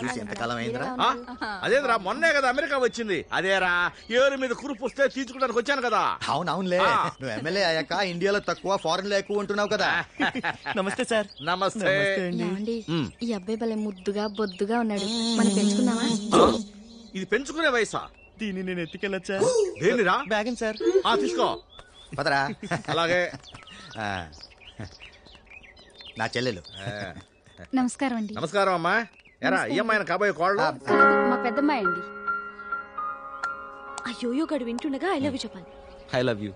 చూసి ఎంతకాలం అయిందిరా? అదేరా మొన్నే కదా అమెరికా వచ్చింది. అదేరా ఏరు మీద కురుపు వస్తే తీర్చుకోవడానికి వచ్చాను కదా. అవునవునులే, నువ్వు ఎమ్మెల్యే అయ్యాక ఇండియాలో తక్కువ ఫారెన్ లో ఎక్కువ ఉంటున్నావు కదా. నమస్తే సార్. నమస్తే. ఈ అబ్బాయి భలే ముద్దుగా బొద్దుగా ఉన్నాడు, మనం పెంచుకుందామా? ఇది పెంచుకునే వయసా? దీన్ని నేను ఎత్తుకెళ్ళొచ్చా? దేనిరా? Bag sir. తీసుకో. పదరా. అలాగే. నా చెల్లెలు. నమస్కారం అండి. నమస్కారం అమ్మా. ఎరా ఈ అమ్మాయిన కాబోయే కోళ్ళు? మా పెద్దమ్మాయి అండి. అయ్యోయో గడు వింటుండగా ఐ లవ్ యూ చెప్పాలి. I love you.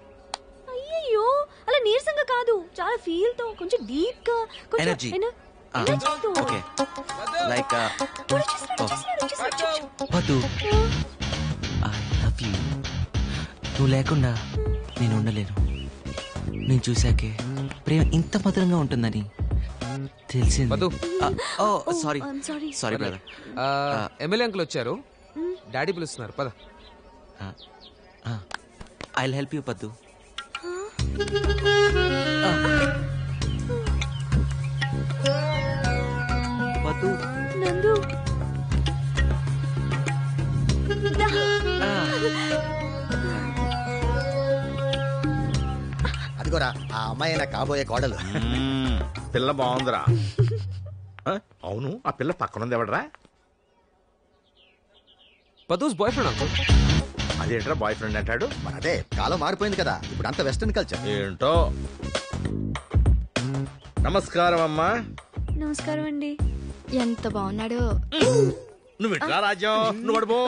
అయ్యో అలా నీరసంగా కాదు, చాలా ఫీల్ తో, కొంచెం డీప్ గా, ఎనర్జీ. ఓకే లైక్ వద్దు. I love you. నువ్వు లేకుండా నేను ఉండలేను. నేను చూసాకే ప్రేమ ఇంత మధురంగా ఉంటుందని తెలిసింది. Sorry brother. ఎమ్మెల్యే అంకుల్ వచ్చారు, డాడీ పిలుస్తున్నారు, పద. ఐ హెల్ప్ యూ పద్దు. పద్దు నందు అదిగోరా ఆ అమ్మాయి నా కాబోయే కోడలు. పిల్ల బాగుందిరా. అవును, ఆ పిల్ల పక్కనుంది ఎవడరా? పదూస్ బాయ్ ఫ్రెండ్ అంకుల్. అదేంట్రా బాయ్ ఫ్రెండ్ అంటాడు? మరి అదే కాలం మారిపోయింది కదా, ఇప్పుడు అంత వెస్టర్న్ కల్చర్. ఏంటో. నమస్కారం అమ్మా. నమస్కారం అండి. ఎంత బాగున్నాడో. నువ్వు ఇట్లా రాజ్యం, నువ్వు అడుపో.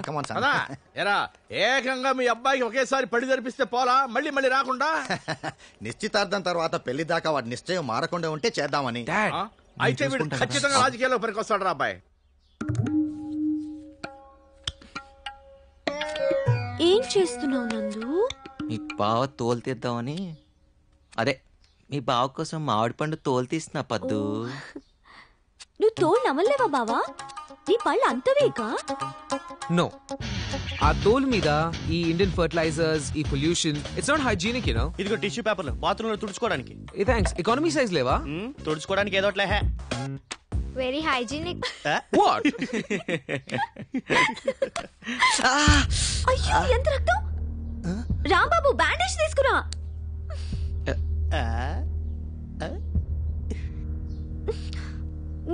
Come on, son. అదా ఎరా ఏకంగా మీ అబ్బాయికి ఒకేసారి పడి జరిపిస్తే పోలా, మళ్ళీ మళ్ళీ రాకుండా? నిశ్చితార్థం తర్వాత పెళ్లి దాకా వాడి నిశ్చయం మారకుండా ఉంటే చేద్దామని. అయితే వీడు ఖచ్చితంగా రాజకీయాల్లో పనికొస్తాడు రా అబ్బాయి. ఏం చేస్తున్నావు నందు? మీ బావ తోలు తీద్దామని. అదే మీ బావ కోసం మామిడి పండు తోలు తీస్తున్నా పద్దు. నువ్వు తోలు నమ్మలేవా బావా? నీ పళ్ళు అంతవేకా? నో, ఆ తోలు మీద ఈ ఇండియన్ ఫర్టిలైజర్స్, ఈ pollution, it's not hygienic you know. ఇదిగో టిష్యూ పేపర్లు బాత్రూమ్ లో తుడుచుకోవడానికి. ఏ థాంక్స్, ఎకానమీ సైజ్ లేవా? తుడుచుకోవడానికి ఏదోట్లే. Very hygienic. వాట్? అయ్యో ఎంత రక్తం! రాంబాబు బ్యాండేజ్ తీసుకురా.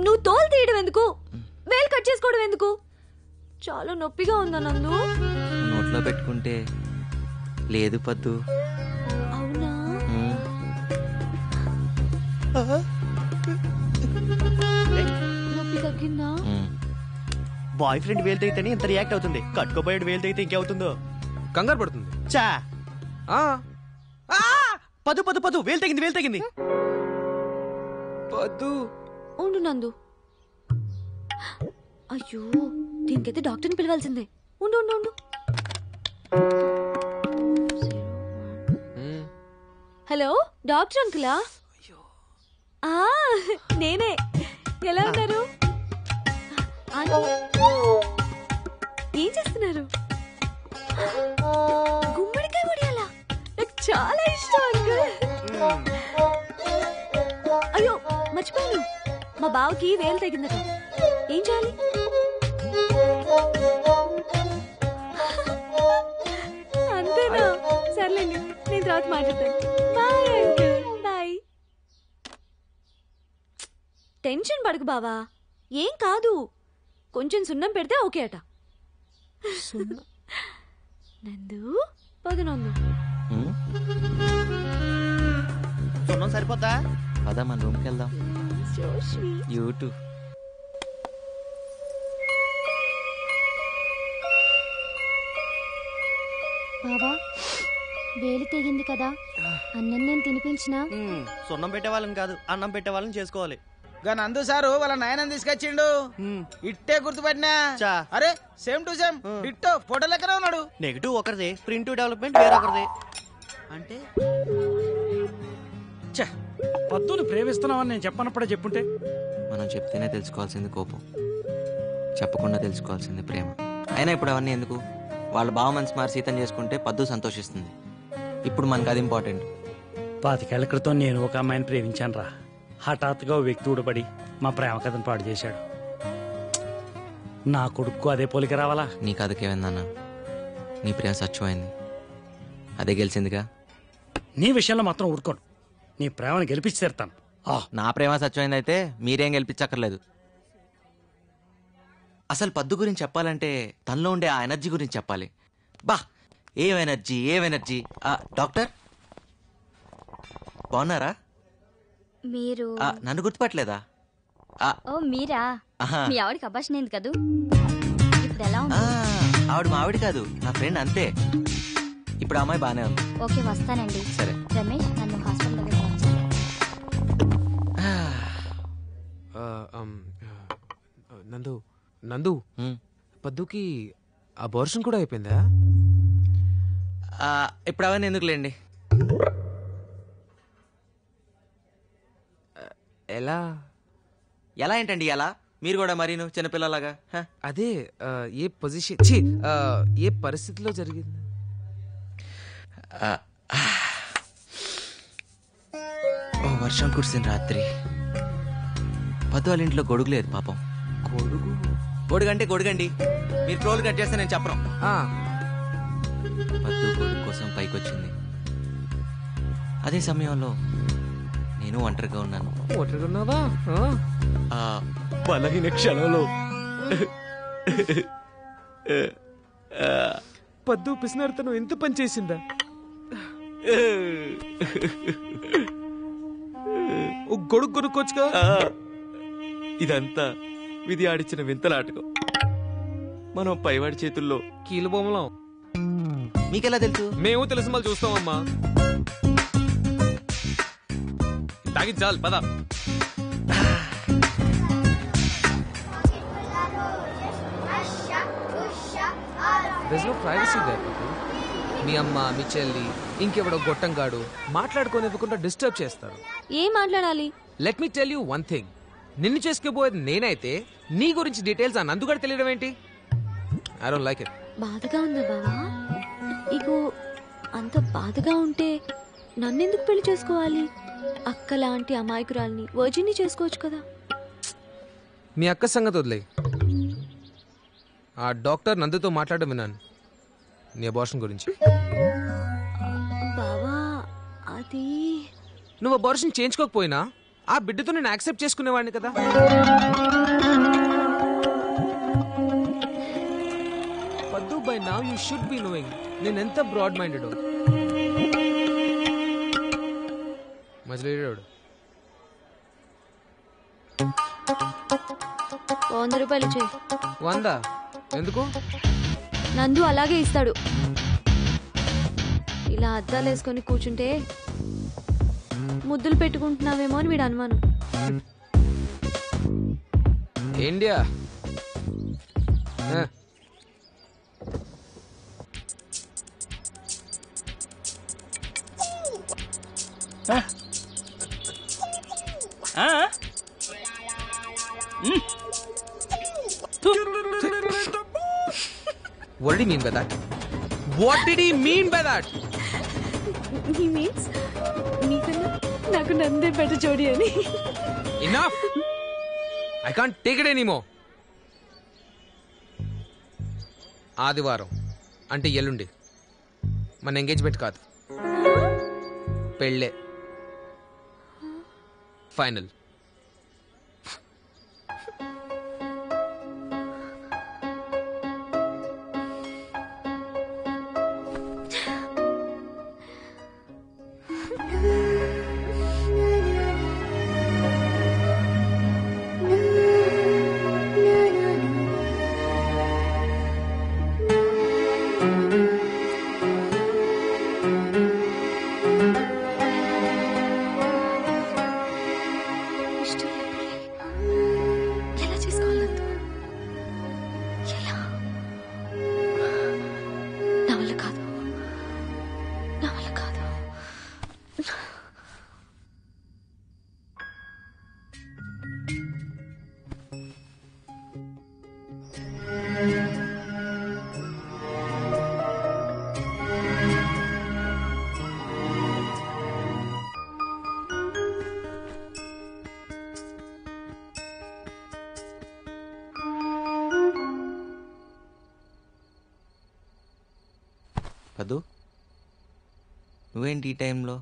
నువ్వు తోలు తీయడం ఎందుకు? వేలు కట్ చేసుకోవడం ఎందుకు? చాలా నొప్పిగా ఉందా నందు? నోట్లో పెట్టుకుంటే లేదు పద్దు. అవునా? నొప్పి తగ్గిందా? బాయ్ ఫ్రెండ్ వేలు తెగితేనే ఇంత రియాక్ట్ అవుతుంది, కట్టుకోబోయేడు వేలు తెగితే ఇంకేవుతుందో. కంగారు పడుతుంది. చా పదు పదు పదు, వేలు తెగింది, వేలు తెగింది. పద్దు ఉండు నందు. అయ్యో దీనికైతే డాక్టర్ని పిలవాల్సిందే. ఉండు ఉండు ఉండు. హలో డాక్టర్ అంకులా? నేనే. ఎలా ఉన్నారు? ఏం చేస్తున్నారు? గుమ్మడికాయ వడియాలా? నాకు చాలా ఇష్టం అంకుల్. అయ్యో మర్చిపోయాను, మా బావకి వేలు తగ్గిందట. ఏం చేయాలి? అంతేనా? సర్లేండి, నేను తర్వాత మాట్లాడతాను. Bye uncle, bye. టెన్షన్ పడకు బావా, ఏం కాదు. కొంచెం సున్నం పెడితే ఓకే అట. నందు పదు నందు. సున్నం సరిపోద్దా? పదా మన రూమ్కి వెళ్దాం. So sweet. యూట్యూబ్ బావా వేలు తెగింది కదా, అన్నం నేను తినిపించినా? సున్నం పెట్టే వాళ్ళని కాదు, అన్నం పెట్టే వాళ్ళని చేసుకోవాలి. నందు సారు వాళ్ళ నాయనని తీసుకొచ్చిండు. ఇట్టే గుర్తుపట్టినా. అరే సేమ్ టు సేమ్ ఇట్టో ఫోటో లెక్కనే ఉన్నాడు. నెగిటివ్ ఒకరిది, ప్రింట్ డెవలప్మెంట్ వేరొకరిది. అంటే పద్దుని ప్రేమిస్తున్నావని నేను చెప్పనప్పుడే చెప్పుంటే. మనం చెప్తేనే తెలుసుకోవాల్సింది కోపం, చెప్పకుండా తెలుసుకోవాల్సింది ప్రేమ. అయినా ఇప్పుడు అవన్నీ ఎందుకు? వాళ్ళ బావ మనసు మారి సీతం చేసుకుంటే పద్దు సంతోషిస్తుంది. ఇప్పుడు మనకు అది ఇంపార్టెంట్. 25 ఏళ్ల క్రితం నేను ఒక అమ్మాయిని ప్రేమించాను రా. హఠాత్తుగా ఓ వ్యక్తి ఊడబడి మా ప్రేమ కథను పాడు చేశాడు. నా కొడుకు అదే పోలిక రావాలా? నీ కథకేమైందన్నా? నీ ప్రేమ సత్యమైంది, అదే గెలిచిందిగా. నీ విషయంలో మాత్రం ఊరుకోను. నీ ప్రేమను గెలిపించి తీరుతాను. నా ప్రేమ సత్యమైంది అయితే మీరేం గెలిపించక్కర్లేదు. అసలు పద్దు గురించి చెప్పాలంటే తనలో ఉండే ఆ ఎనర్జీ గురించి చెప్పాలి. బా, ఏం ఎనర్జీ. డాక్టర్ బాగున్నారా? మీరు నన్ను గుర్తుపట్టలేదా? ఓ మీరా? ఆహా. మీ ఆవిడకి అభాషణ అయింది కదూ. ఇప్పుడు ఎలా ఉంది? ఆవిడ మా ఆవిడ కాదు, నా ఫ్రెండ్ అంతే. ఇప్పుడు ఆ అమ్మాయి బానే ఉంది. ఓకే వస్తానండి. సరే. రమేష్ నన్ను హాస్పిటల్ దగ్గర వచ్చాను. నందు పద్దుకి అబార్షన్ కూడా అయిపోయిందా? ఇప్పుడు అవన్నీ ఎందుకులేండి. ఎలా ఎలా ఏంటండి ఎలా? మీరు కూడా మరీను చిన్నపిల్లలాగా. అదే ఏ పొజిషన్ ఏ పరిస్థితిలో జరిగింది? వర్షం కురిసిన రాత్రి పద్దు వాళ్ళ ఇంట్లో గొడుగు లేదు పాపం. గొడుగండి, మీరు ట్రోల్ కట్ చేస్తే నేను చెప్పను. పద్దు గొడుగు కోసం పైకి వచ్చింది. అదే సమయంలో నేను ఒంటరిగా ఉన్నాను. ఒంటరిగా బలహీన క్షణంలో పద్దు పిసినారితనం ఎంత పని చేసిందా? గొడుగు కొనుక్కోవచ్చుగా. ఇదంతా విధి ఆడిచిన వింతలాటకం. మనం పైవాడి చేతుల్లో కీలు బొమ్మలం. మీకెలా తెలుసు? మేము తెలిసి మళ్ళీ చూస్తామమ్మా. తాగి చాలు పద. There's no privacy there, Patu. మీ అమ్మ, మీ చెల్లి, ఇంకెవడో గొట్టంగాడు మాట్లాడుకోనివ్వకుండా డిస్టర్బ్ చేస్తారు. ఏం మాట్లాడాలి? Let me tell you one thing. నిన్ను చేసుకోబోయేది నేనైతే నీ గురించి డీటెయిల్స్ ఆ నందుగాడు తెలియడం ఏంటి? I don't like it. బాధగా ఉందా బావా? ఇగో అంత బాధగా ఉంటే నన్నెందుకు పెళ్లి చేసుకోవాలి? అక్క లాంటి అమాయకురాల్ని వర్జిన్ని చేసుకోవచ్చు కదా. మీ అక్క సంగతి వదిలే. ఆ డాక్టర్ నందుతో మాట్లాడడం విన్నాను నీ అబార్షన్ గురించి. బావా అది నువ్వు అబార్షన్ చేయించుకోకపోయినా ఆ బిడ్డతో నేను యాక్సెప్ట్ చేసుకునేవాడిని కదా. పద్దు, by now you should be knowing నేను ఎంత బ్రాడ్ మైండెడ్. మధ్యలో 100 రూపాయలు చేయి. 100? ఎందుకు? నందు అలాగే ఇస్తాడు. ఇలా అద్దాలు వేసుకొని కూర్చుంటే ముద్దులు పెట్టుకుంటున్నావేమో అని వీడు అనుమానం. India What did he mean by that? What did he mean by that? He means నీకన్నా నాకు నందే బెటర్ జోడి అని. Enough! I can't take it anymore. ఆదివారం అంటే ఎల్లుండి మన ఎంగేజ్మెంట్ కాదు, పెళ్ళే ఫైనల్. పద్దు నువ్వేంటి ఈ టైంలో?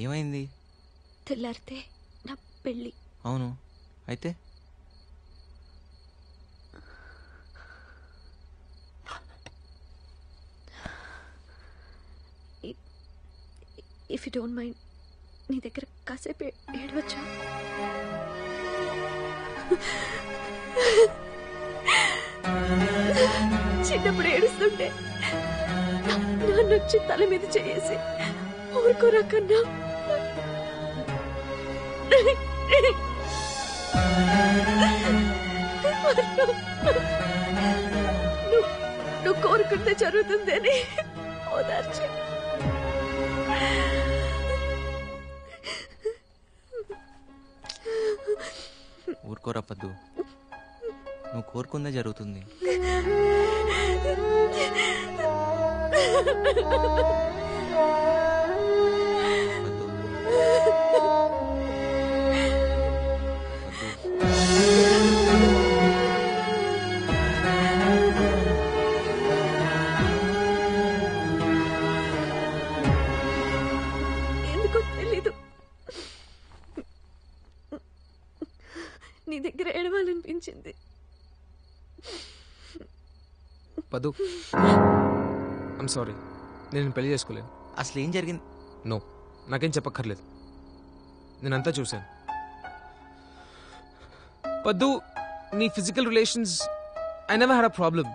ఏమైంది? తెల్లారితే నా పెళ్ళి. అవును, అయితే ఇఫ్ యూ డోంట్ మైండ్ నీ దగ్గర కాసేపు ఏడవచ్చా? చిన్నప్పుడు ఏడుస్తుంటే నాన్నొచ్చి తల మీద చేసి ఊరుకోరా కన్నా నువ్వు కోరుకుంటే జరుగుతుంది అని ఓదార్చి ఊరుకోరా పద్దు, నువ్వు కోరుకుందే జరుగుతుంది. ఎందుకో తెలీదు, నీ దగ్గర ఏడవాలనిపించింది. పద్దు, ఐమ్ సారీ, నేను పెళ్లి చేసుకోలేను. అసలు ఏం జరిగింది? నో, నాకేం చెప్పక్కర్లేదు, నేనంతా చూశాను. పద్దు, నీ physical relations I never had a problem.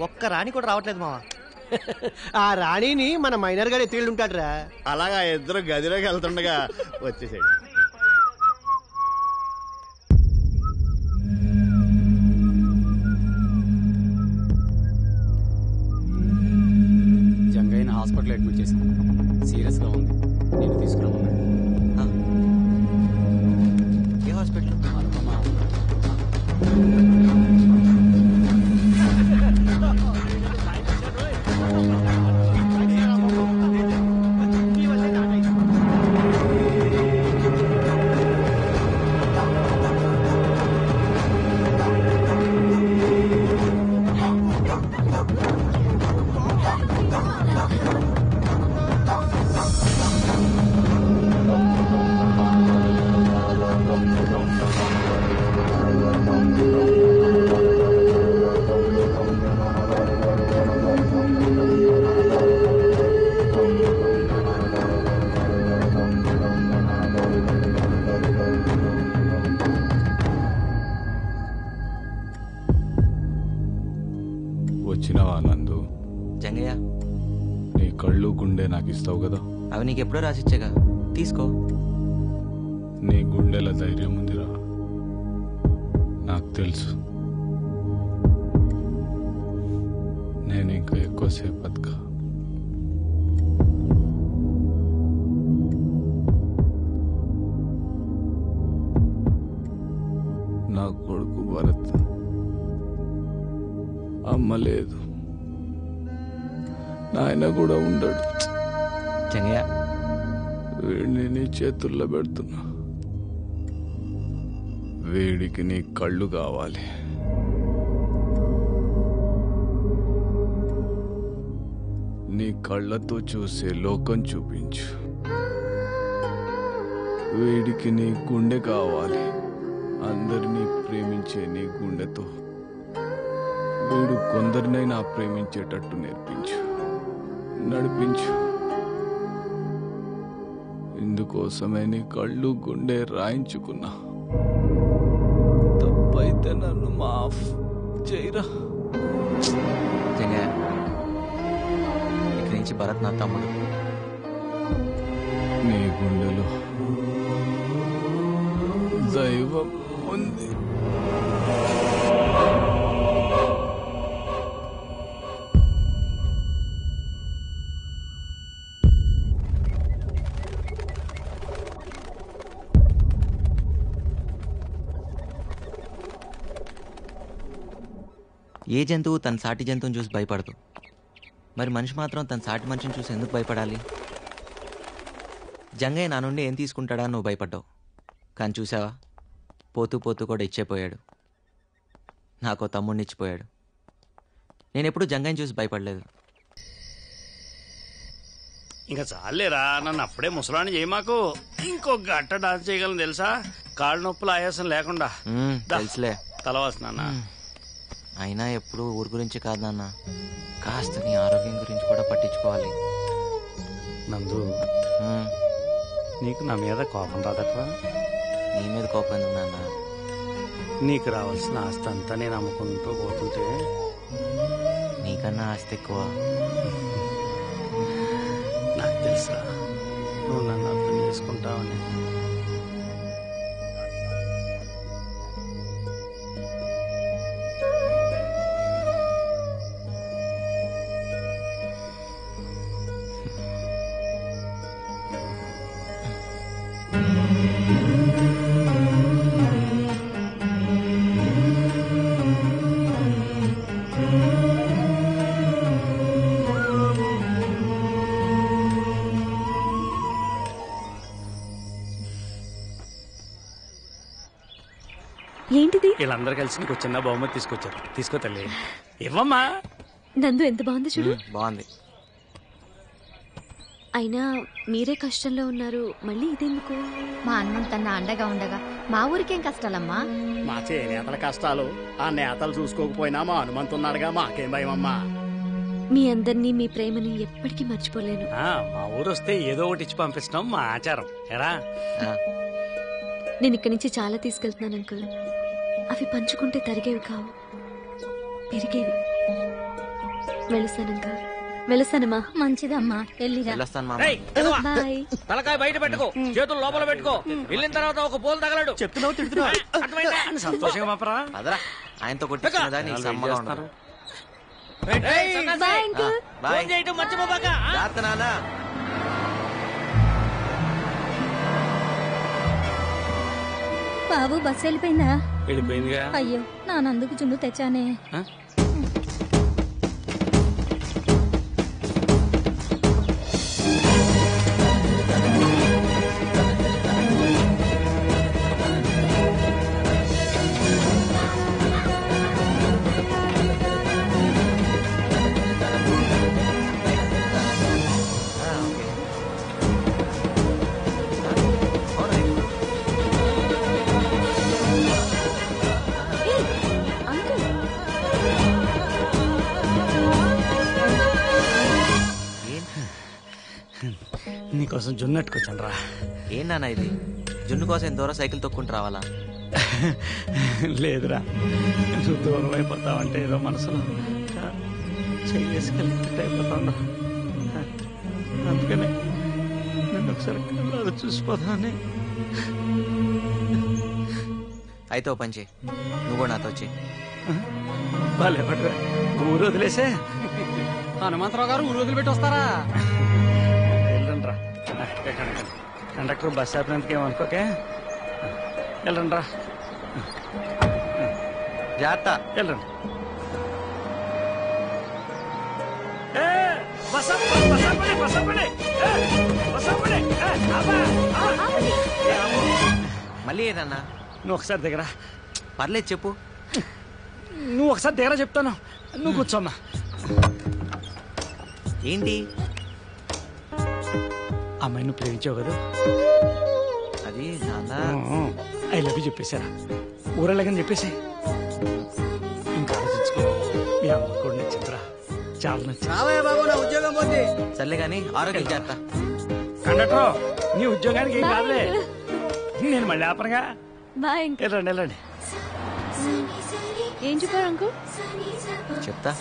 ఒక్క రాణి కూడా రావట్లేదు మావా. ఆ రాణిని మన మైనర్ గారు ఎత్తిళ్ళు ఉంటాడురా. అలాగా ఇద్దరు గదిలోకి వెళ్తుండగా వచ్చేసాడు. జంగయ్యని హాస్పిటల్ అడ్మిట్ చేశాను. సీరియస్గా ఉంది, నేను తీసుకురామన్నాడు. ఏ హాస్పిటల్? వచ్చినావా నందు? జంగయ్య, నీ కళ్ళు గుండె నాకు ఇస్తావు కదా? అవి నీకు ఎప్పుడో రాసిచ్చాగా, తీసుకో. నీ గుండెల ధైర్యం ఉందిరా, నాకు తెలుసు. నేను ఇంకా ఎక్కువసేపు బతుకా. నా కొడుకు భరత్, అమ్మ లేదు, నాయన కూడా ఉండడు. జంగయ్య, వీడిని నీ చేతుల్లో పెడుతున్నా. వీడికి నీ కళ్ళు కావాలి. నీ కళ్ళతో చూసే లోకం చూపించు. వీడికి నీ గుండె కావాలి, అందరినీ ప్రేమించే నీ గుండెతో. వీడు కొందరినైనా ప్రేమించేటట్టు నేర్పించు, నడిపించు. ఇందుకోసమే నీ కళ్ళు గుండె రాయించుకున్నా. తప్పైతే నన్ను మాఫ్ చేయరా. జంగయ్య, ఇక్కడి నుంచి భరత్ నా తమ్ముడు. నీ గుండెలో దైవం ఉంది. ఏ జంతువు తన సాటి జంతువుని చూసి భయపడదు, మరి మనిషి మాత్రం తన సాటి మనిషిని చూసి ఎందుకు భయపడాలి? జంగయ్య నా నుండి ఏం తీసుకుంటాడా నువ్వు భయపడ్డావు. కానీ చూసావా, పోతూ పోతూ కూడా ఇచ్చేపోయాడు. నాకో తమ్ముడిని ఇచ్చిపోయాడు. నేను ఎప్పుడు జంగయ్యని చూసి భయపడలేదు. ఇంకా చాలేరా, నన్ను అప్పుడే ముసలాన్ని చేయి. మాకు ఇంకో గంట డాన్స్ చేయగలను తెలుసా, కాళ్ళు నొప్పులు ఆయాసం లేకుండా. తెలుసులే. తలవాసు నాన్న. అయినా ఎప్పుడు ఊరి గురించి కాదు నాన్న, కాస్త నీ ఆరోగ్యం గురించి కూడా పట్టించుకోవాలి. నందు, నీకు నా మీద కోపం రాదట్రా? నీ మీద కోపం ఎందుకు నాన్న? నీకు రావాల్సిన ఆస్తి అంతా నేను అమ్ముకుంటూ పోతుంటే నీకన్నా ఆస్తి ఎక్కువ. నాకు తెలుసా నువ్వు నన్ను అర్థం చేసుకుంటావని. ఏంటిది? వీళ్ళందరూ కలిసి నీకు చిన్న బహుమతి తీసుకొచ్చారు. తీసుకో తల్లి. ఇవ్వమ్మా. నందు ఎంత బాగుంది చూడు. బాగుంది. అయినా మీరే కష్టంలో ఉన్నారు, మళ్ళీ ఇదెందుకు? మా అన్నంతన్న అండగా ఉండగా మా ఊరికేం కష్టాలమ్మా? మా చేనేతల కష్టాలు ఆ నేతలు చూసుకోకపోయినా మా హనుమంతున్నాడుగా, మాకేం భయమమ్మా. మీ అందరినీ, మీ ప్రేమని ఎప్పటికీ మర్చిపోలేను. మా ఊరు వస్తే ఏదో ఒకటి ఇచ్చి పంపిస్తాం, మా ఆచారం. ఎరా, నేను ఇక్కడి నుంచి చాలా తీసుకెళ్తున్నాను అంకుల్. అవి పంచుకుంటే తరిగేవి కావు, పెరిగేవి. వెళుస్తాను అంకుల్. వెళుస్తానమ్మా. మంచిదమ్మా, వెళ్ళిరా. బాయ్. తలకాయ బయట పెట్టుకో, చేతులు లోపల పెట్టుకో. వెళ్ళిన తర్వాత ఒక పోలు తగలడు. చెప్తున్నావు, తిడుతున్నావు. సంతోషంగా పాపరా. అదరా, ఆయనతో కొట్టించుకున్నదా నీకు సమ్మగా ఉండదు. Bye uncle. బాయ్. మర్చిపోబాక. జాగ్రత్త నాన్న. బాబు బస్సు వెళ్ళిపోయిందా? వెళ్ళిపోయిందిగా. అయ్యో, నా నందుకు జున్ను తెచ్చానే. నీకోసం జున్ను అట్టుకొచ్చాను రా. ఏం నాన్న ఇది? జున్ను కోసం ఎంత దూరం సైకిల్ తొక్కుంటూ రావాలా? లేదురా, నువ్వు దూరం అయిపోతావంటే ఏదో మనసులో చేసుకెళ్ళి అయిపోతాను. అందుకనే నన్ను ఒకసారి కళ్ళలో చూసిపోతామని. అయితే ఓ పంచి, నువ్వు కూడా నాతో వచ్చి. భలే పడరా, ఊరు వదిలేసే. హనుమంతరావు గారు ఊరు వదిలిపెట్టి వస్తారా? వెళ్ళండి రా. కండక్టర్ బస్ ఆపినందుకు ఏమనుకోకే. వెళ్ళండి రా. జాగ్రత్త. వెళ్ళండి. మళ్ళీ ఏదన్నా? నువ్వు ఒకసారి దగ్గర. పర్లేదు చెప్పు. నువ్వు ఒకసారి దగ్గర చెప్తాను. నువ్వు కూర్చోమ్మా. ఏంటి? అమ్మాయి నువ్వు ప్రేమించావు కదా? అది నాన్న ఐ లవ్ యూ చెప్పేశారా? ఊరెళ్ళగని చెప్పేసి ఇంకా ఆలోచించుకో. మీ అమ్మ కూడా నచ్చిందిరా, చాలా నచ్చింది. బాబు నా ఉద్యోగం పోతే. సర్లే కానీ ఆరోగ్యం జాగ్రత్త. కండక్టర్, నీ ఉద్యోగానికి ఏం కాదులే, నేను మళ్ళీ ఆపనగా. బాయ్. వెళ్ళండి వెళ్ళండి. ఏం చెప్పారు అంకుల్? చెప్తా.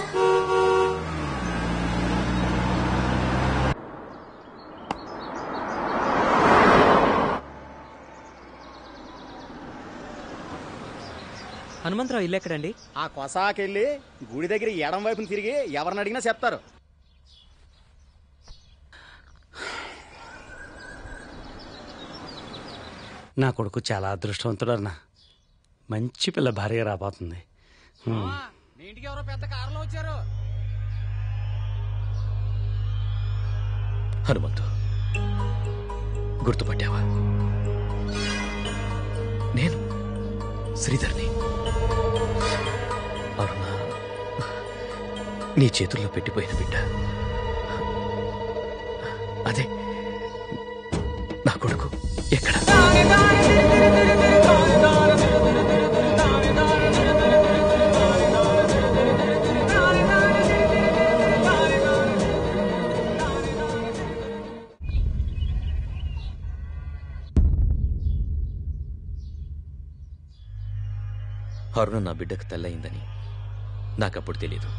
హనుమంతరావు ఇల్లు ఎక్కడండి? ఆ కొసాకెళ్ళి గుడి దగ్గర ఎడం వైపున తిరిగి ఎవరిని అడిగినా చెప్తారు. నా కొడుకు చాలా అదృష్టవంతుడు అన్న. మంచి పిల్ల భార్య రాబోతుంది. ఇంటికి ఎవరో పెద్ద కారులో వచ్చారు. హనుమంతు, గుర్తుపట్టావా? నేను శ్రీధర్ని. అరుణా, నీ చేతుల్లో పెట్టిపోయిన బిడ్డ అదే నా కొడుకు. ఎక్కడ? అరుణ నా బిడ్డకు తల్లయిందని నాకప్పుడు తెలియదు.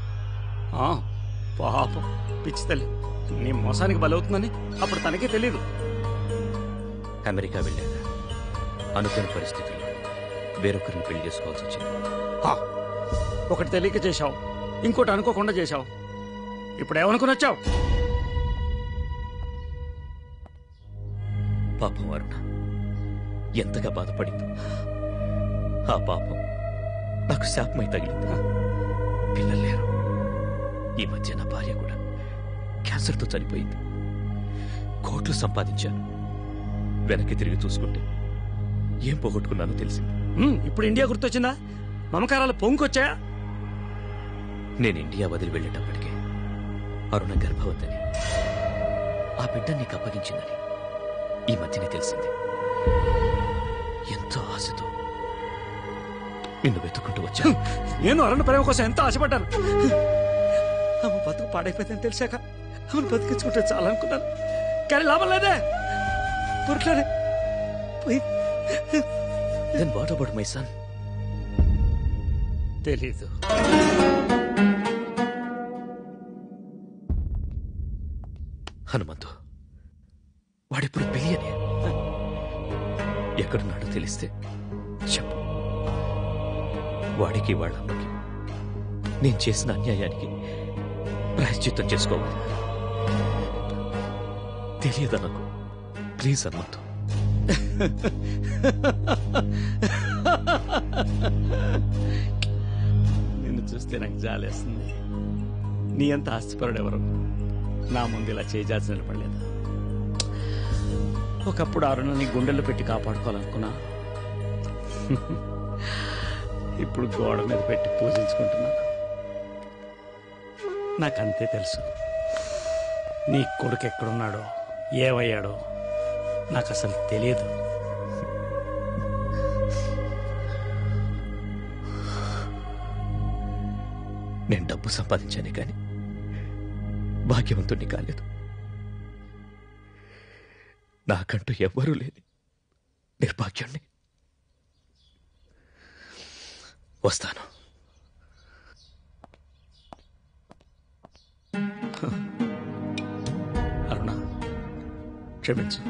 పాపం పిచ్చి తల్లి, నీ మోసానికి బలవుతుందని అప్పుడు తనకే తెలియదు. అమెరికా వెళ్ళాక అనుకోని పరిస్థితుల్లో వేరొకరిని పెళ్లి చేసుకోవాల్సి వచ్చింది. ఒకటి తెలియక చేశావు, ఇంకోటి అనుకోకుండా చేశావు. ఇప్పుడు ఏమనుకుని వచ్చావు? పాపం అరుణ ఎంతగా బాధపడిందో. ఆ పాపం నాకు శాపమై తగిలింది. పిల్లలు లేరు. ఈ మధ్య నా భార్య కూడా క్యాన్సర్తో చనిపోయింది. కోట్లు సంపాదించాను. వెనక్కి తిరిగి చూసుకుంటే ఏం పోగొట్టుకున్నానో తెలిసింది. ఇప్పుడు ఇండియా గుర్తొచ్చిందా? మమకారాలు పొంగుకొచ్చాయా? నేను ఇండియా వదిలి వెళ్ళేటప్పటికే అరుణ గర్భవతిని, ఆ బిడ్డ నీకు అప్పగించిందని ఈ మధ్యనే తెలిసింది. ఎంతో ఆశతో నిన్ను వెతుక్కుంటూ వచ్చాను. నేను అరుణ ప్రేమ కోసం ఎంతో ఆశపడ్డాను. ఆమె బతుకు పాడైపోయిందని తెలిసాక ఆమెను బతికించుకుంటే చాలనుకున్నాను. కానీ లాభం లేదే. పొరట్లోనే then what about my son? తెలీదు. హనుమంతు వాడిప్పుడు బిలియనే. ఎక్కడున్నాడో తెలిస్తే చెప్పు. వాడికి వాళ్ళమ్మకి నేను చేసిన అన్యాయానికి ప్రాయశ్చిత్తం చేసుకోవాలి. తెలియదా నాకు? ప్లీజ్ హనుమంతు. నిన్ను చూస్తే నాకు జాలేస్తుంది. నీ అంత ఆస్తిపరుడెవరు నా ముందు ఇలా చేయాల్సి నిలబడలేదు. ఒకప్పుడు అరుణ నీ గుండెల్లో పెట్టి కాపాడుకోవాలనుకున్నా. ఇప్పుడు గోడ మీద పెట్టి పూజించుకుంటున్నాను. నాకంతే తెలుసు. నీ కొడుకు ఎక్కడున్నాడో, ఏమయ్యాడో నాకు అసలు తెలియదు. నేను డబ్బు సంపాదించానే కానీ భాగ్యవంతుణ్ణి కాలేదు. నాకంటూ ఎవ్వరూ లేని నిర్భాగ్యాన్ని. వస్తాను. అరుణ, క్షమించు.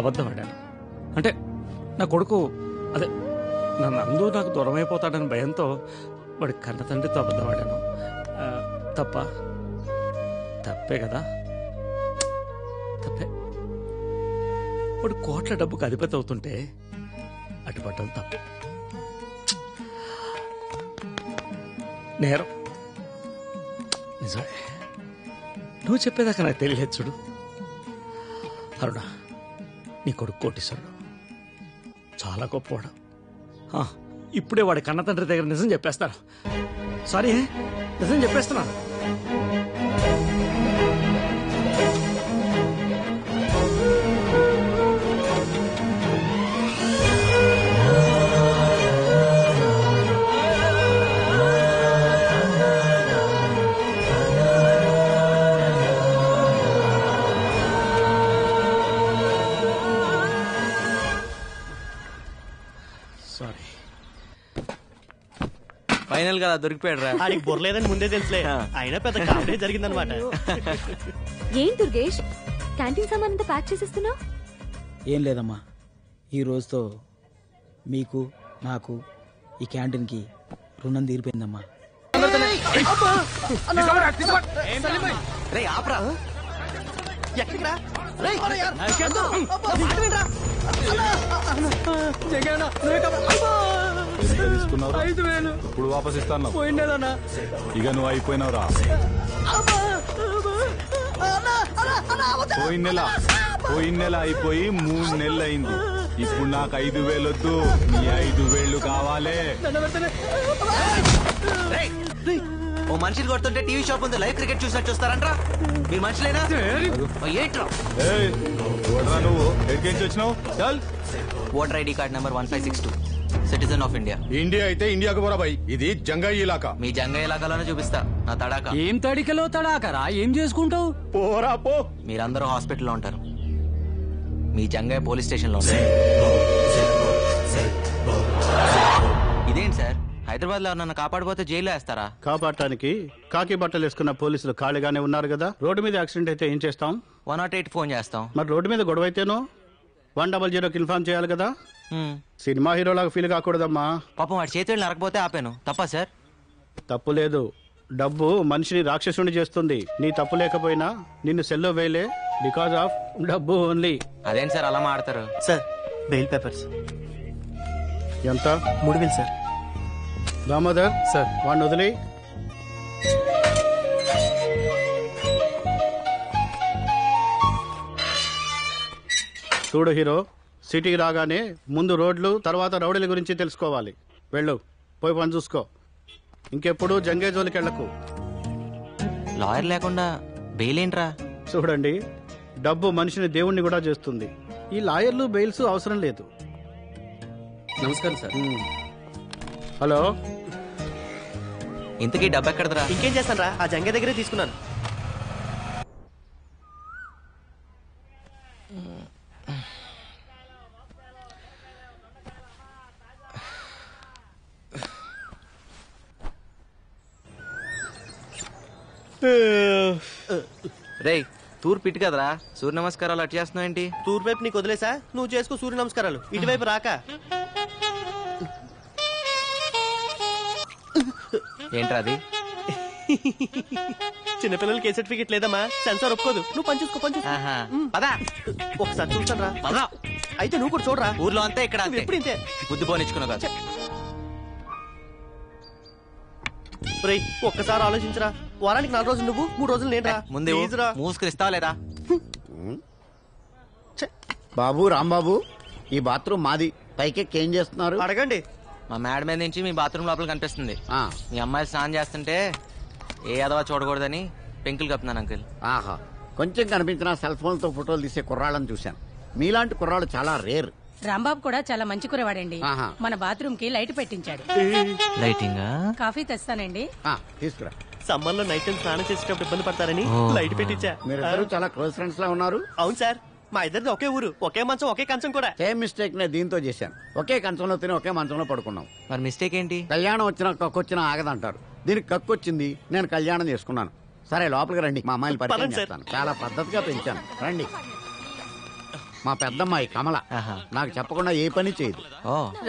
అబద్ధం ఆడాను. అంటే నా కొడుకు అదే నన్ను అందరూ నాకు దూరం అయిపోతాడని భయంతో వాడి కన్న తండ్రితో అబద్ధం ఆడాను. తప్పే కదా? తప్పే. వాడు కోట్ల డబ్బుకు అధిపతి అవుతుంటే అడ్డుపడ్డం తప్పు. నేరం నిజమే. నువ్వు చెప్పేదాకా నాకు తెలియదు. చూడు అరుణ, నీ కొడుకు కోటీశ్వరుడు, చాలా గొప్పవాడు. ఇప్పుడే వాడి కన్న తండ్రి దగ్గర నిజం చెప్పేస్తాను. సారీ, నిజం చెప్పేస్తున్నాను. ఫైనల్ గా దొరికిపోయాడు రా. ఆడికి బొరలేదని ముందే తెలుసులే. అయినా పెద్ద కామెడీ జరిగిందనమాట. ఏం దుర్గేష్, క్యాంటీన్ సామాన్ అంతా ప్యాక్ చేసేస్తున్నావు? ఏం లేదమ్మా, ఈ రోజుతో మీకు నాకు ఈ క్యాంటీన్కి రుణం తీరిపోయిందమ్మా. తీసుకున్నావు? 5,000 ఇప్పుడు వాపస్ ఇస్తాను. పోయిండేదన్నా. ఇక నువ్వు అయిపోయినావురా. పోయిన నెల పోయిన నెల అయిపోయి 3 నెలలు అయింది. ఇప్పుడు నాకు 5,000 వద్దు, నీ 5,000 కావాలే. ఓ మనిషిని కొడుతుంటే టీవీ షాప్ ఉంది లైవ్ క్రికెట్ చూసినట్టు చూస్తారంట్రా. మీ మనుషులేనా? ఏంట్రా నువ్వు ఎక్కడికి వచ్చినావు? చల్. Voter ID card number 1562, citizen of India. India అయితే ఇండియాకు పోరా భాయ్, ఇది జంగాయి ఇలాకా. మీ జంగయ్య ఇలాకాలోనే చూపిస్తా నా తడాక. ఏం తడికలో తడాకరా? ఏం చేసుకుంటావు? పోరా పో. మీరందరూ హాస్పిటల్లో ఉంటారు, మీ జంగయ్య పోలీస్ స్టేషన్ లో ఉంటారు. ఇదేంటి సార్, హైదరాబాద్ లో నన్ను కాపాడిపోతే జైల్లో వేస్తారా? కాపాడటానికి కాకి బట్టలు వేసుకున్న పోలీసులు ఖాళీగానే ఉన్నారు కదా. రోడ్డు మీద యాక్సిడెంట్ అయితే ఏం చేస్తాం? 108 ఫోన్ చేస్తాం. మరి రోడ్డు మీద గొడవ అయితేనో 100కి ఇన్ఫార్మ్ చేయాలి కదా. సినిమా హీరోలాగా ఫీల్ కాకూడదమ్మా. పాపం వాడి చేతులు నరకపోతే ఆపాను, తప్పా సార్? తప్పు లేదు, డబ్బు మనిషిని రాక్షసుని చేస్తుంది. నీ తప్పు లేకపోయినా నిన్ను సెల్లో వేయలే, బికాస్ ఆఫ్ డబ్బు ఓన్లీ. అదేం సార్ అలా మాడతారు? సార్ బెయిల్ పేపర్స్ ఎంత? 3,000 సార్. దామోదర్ సార్, వాడిని వదిలి. చూడు హీరో, సిటీకి రాగానే ముందు రోడ్లు తర్వాత రౌడీల గురించి తెలుసుకోవాలి. వెళ్ళు, పోయి పని చూసుకో. ఇంకెప్పుడు జంగే జోలికి వెళ్ళకు. లాయర్ లేకుండా బెయిల్ ఏంట్రా? చూడండి, డబ్బు మనిషిని దేవుణ్ణి కూడా చేస్తుంది. ఈ లాయర్లు బెయిల్స్ అవసరం లేదు. నమస్కారం సార్. హలో, ఇంతకీ డబ్బు ఎక్కడదరా? ఇంకేం చేస్తాను రా, ఆ జంగే దగ్గరే తీసుకున్నాను. రేయ్, తూర్పు ఇటు కదరా, సూర్య నమస్కారాలు అటు చేస్తున్నావు ఏంటి? తూర్పు వైపు నీకు వదిలేసా, నువ్వు చేసుకో సూర్య నమస్కారాలు. ఇటువైపు రాక. ఏంట్రా అది? చిన్నపిల్లలకి ఏ సర్టిఫికెట్ లేదమ్మా, సెన్సార్ ఒప్పుకోదు. నువ్వు పని చూసుకో, పని చూసుకో. పదా ఒకసారి చూస్తాను రా. అయితే నువ్వు కూడా చూడరా. ఊర్లో అంతే, ఇక్కడ అంతే. ఎప్పుడు ఇంతే. బుద్ధి పోనిచ్చుకున్నావు కదా. ఒక్కసారి ఆలోచించరా. వారానికి 4 రోజులు నువ్వు, 3 రోజులు నేను రా. ముందే మూసుకునిస్తావా లేదా? బాబు రాంబాబు, ఈ బాత్రూమ్ మాది, పైకెక్కి ఏం చేస్తున్నారు? అడగండి. మా మేడ మీద నుంచి మీ బాత్రూమ్ లోపల కనిపిస్తుంది. మీ అమ్మాయి స్నానం చేస్తుంటే ఏ అదవా చూడకూడదని పెంకులు కప్పుతున్నాను అంకుల్. ఆహా, కొంచెం కనిపించిన సెల్ ఫోన్ తో ఫోటోలు తీసే కుర్రాళ్ళని చూశాను. మీలాంటి కుర్రాళ్ళు చాలా రేర్. రాంబాబు కూడా చాలా మంచి కురవాడండి. మన బాత్రూమ్ కి లైట్ పెట్టించాడు. లైటింగ్? కాఫీ తెస్తానండి. తీసుకురా. సమ్మర్ లో నైట్ టైం స్నానం చేసేటప్పుడు ఇబ్బంది పడతారని లైట్ పెట్టించా. మీరిద్దరు చాలా క్లోజ్ ఫ్రెండ్స్ లా ఉన్నారు. అవును సార్, మా ఇద్దరిది ఒకే ఊరు, ఒకే మంచం, ఒకే కంచం కూడా. సేమ్ మిస్టేక్ నే దీంతో చేశాను. ఒకే కంచంలో తిని ఒకే మంచంలో పడుకున్నాం. మరి మిస్టేక్ ఏంటి? కళ్యాణం వచ్చినా కక్కొచ్చినా ఆగదంటారు. దీనికి కక్కొచ్చింది, నేను కళ్యాణం చేసుకున్నాను. సరే లోపలికి రండి, మా అమ్మాయిని పరిచయం చేస్తాను. చాలా పద్ధతిగా పెంచాను, రండి. మా పెద్దమ్మాయి కమల, నాకు చెప్పకుండా ఏ పని చేయదు.